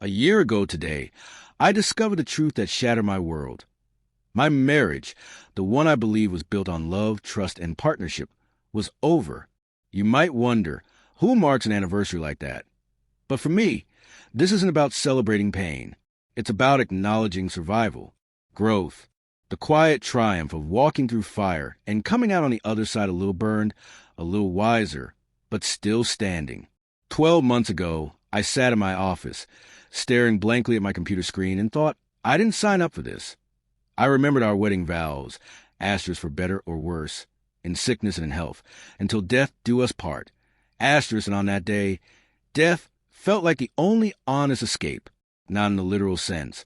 A year ago today, I discovered a truth that shattered my world. My marriage, the one I believe was built on love, trust, and partnership, was over. You might wonder, who marks an anniversary like that? But for me, this isn't about celebrating pain. It's about acknowledging survival, growth, the quiet triumph of walking through fire and coming out on the other side a little burned, a little wiser, but still standing. 12 months ago, I sat in my office, staring blankly at my computer screen and thought, I didn't sign up for this. I remembered our wedding vows, asterisks for better or worse, in sickness and in health, until death do us part. Asterisk, and on that day, death felt like the only honest escape, not in the literal sense,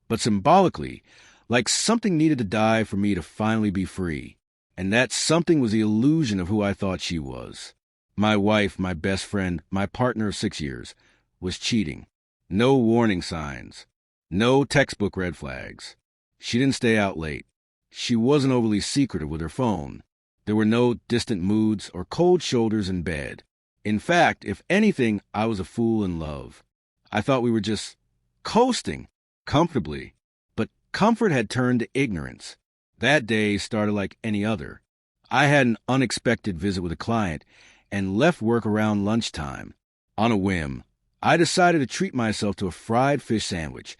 but symbolically, like something needed to die for me to finally be free. And that something was the illusion of who I thought she was. My wife, my best friend, my partner of 6 years, was cheating. No warning signs. No textbook red flags. She didn't stay out late. She wasn't overly secretive with her phone. There were no distant moods or cold shoulders in bed. In fact, if anything, I was a fool in love. I thought we were just coasting, comfortably. But comfort had turned to ignorance. That day started like any other. I had an unexpected visit with a client and left work around lunchtime. On a whim, I decided to treat myself to a fried fish sandwich,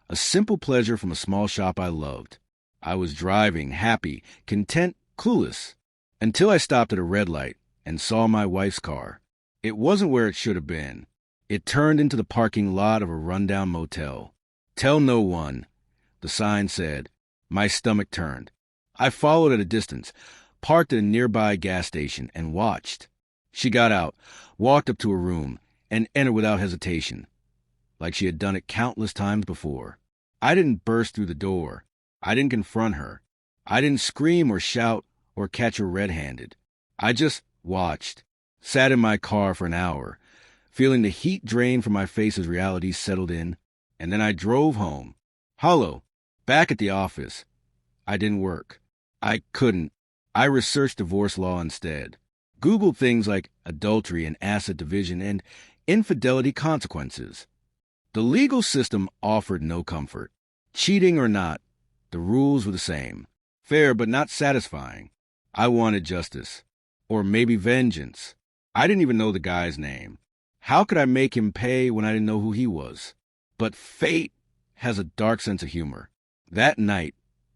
a simple pleasure from a small shop I loved. I was driving, happy, content, clueless, until I stopped at a red light and saw my wife's car. It wasn't where it should have been. It turned into the parking lot of a rundown motel. Tell no one, the sign said. My stomach turned. I followed at a distance, parked at a nearby gas station, and watched. She got out, walked up to her room, and entered without hesitation, like she had done it countless times before. I didn't burst through the door. I didn't confront her. I didn't scream or shout or catch her red-handed. I just watched, sat in my car for an hour, feeling the heat drain from my face as reality settled in, and then I drove home. Hollow, back at the office. I didn't work. I couldn't. I researched divorce law instead. Googled things like adultery and asset division and infidelity consequences. The legal system offered no comfort. Cheating or not, the rules were the same. Fair but not satisfying. I wanted justice. Or maybe vengeance. I didn't even know the guy's name. How could I make him pay when I didn't know who he was? But fate has a dark sense of humor. That night,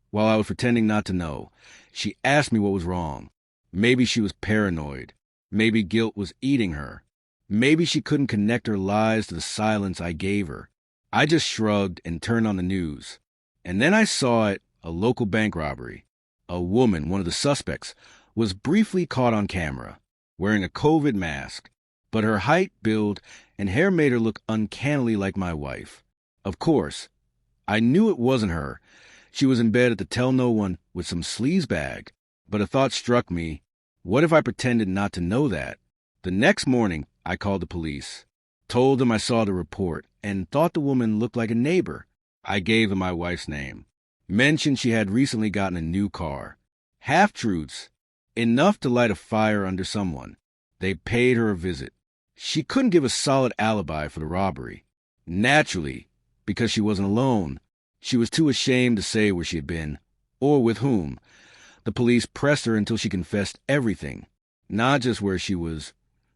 while I was pretending not to know, she asked me what was wrong. Maybe she was paranoid. Maybe guilt was eating her. Maybe she couldn't connect her lies to the silence I gave her. I just shrugged and turned on the news. And then I saw it, a local bank robbery. A woman, one of the suspects, was briefly caught on camera, wearing a COVID mask. But her height, build, and hair made her look uncannily like my wife. Of course, I knew it wasn't her. She was in bed at the Tell No One with some sleazebag. But a thought struck me. What if I pretended not to know that? The next morning, I called the police, told them I saw the report, and thought the woman looked like a neighbor. I gave them my wife's name. Mentioned she had recently gotten a new car. Half-truths, enough to light a fire under someone. They paid her a visit. She couldn't give a solid alibi for the robbery. Naturally, because she wasn't alone. She was too ashamed to say where she had been, or with whom. The police pressed her until she confessed everything, not just where she was,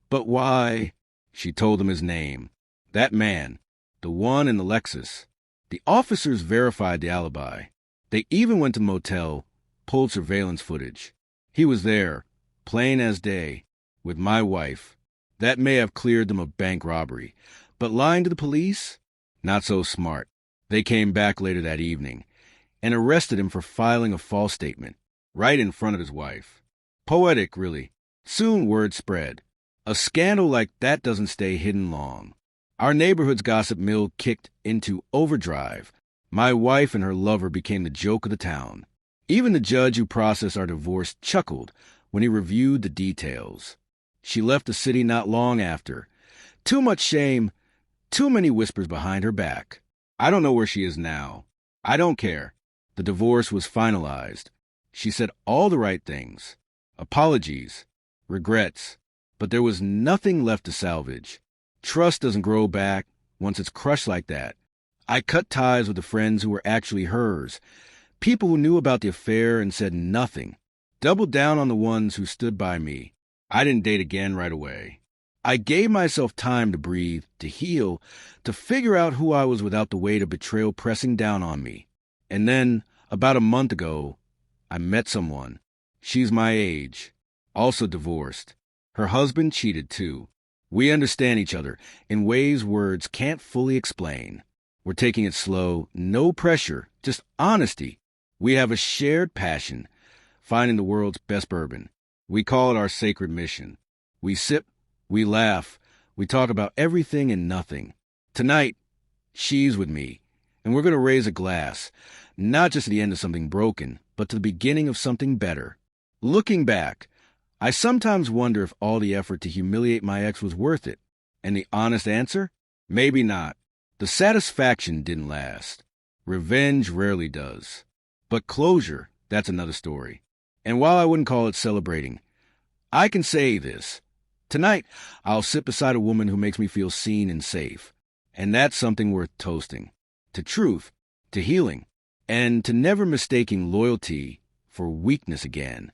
but why. She told them his name. That man, the one in the Lexus. The officers verified the alibi. They even went to the motel, pulled surveillance footage. He was there, plain as day, with my wife. That may have cleared them of bank robbery, but lying to the police? Not so smart. They came back later that evening and arrested him for filing a false statement. Right in front of his wife. Poetic, really. Soon word spread. A scandal like that doesn't stay hidden long. Our neighborhood's gossip mill kicked into overdrive. My wife and her lover became the joke of the town. Even the judge who processed our divorce chuckled when he reviewed the details. She left the city not long after. Too much shame, too many whispers behind her back. I don't know where she is now. I don't care. The divorce was finalized. She said all the right things. Apologies. Regrets. But there was nothing left to salvage. Trust doesn't grow back, once it's crushed like that. I cut ties with the friends who were actually hers, people who knew about the affair and said nothing. Doubled down on the ones who stood by me. I didn't date again right away. I gave myself time to breathe, to heal, to figure out who I was without the weight of betrayal pressing down on me. And then, about a month ago, I met someone. She's my age, also divorced. Her husband cheated too. We understand each other in ways words can't fully explain. We're taking it slow, no pressure, just honesty. We have a shared passion, finding the world's best bourbon. We call it our sacred mission. We sip, we laugh, we talk about everything and nothing. Tonight, she's with me, and we're going to raise a glass, not just to the end of something broken, but to the beginning of something better. Looking back, I sometimes wonder if all the effort to humiliate my ex was worth it. And the honest answer? Maybe not. The satisfaction didn't last. Revenge rarely does. But closure, that's another story. And while I wouldn't call it celebrating, I can say this. Tonight, I'll sit beside a woman who makes me feel seen and safe. And that's something worth toasting. To truth, to healing, and to never mistaking loyalty for weakness again.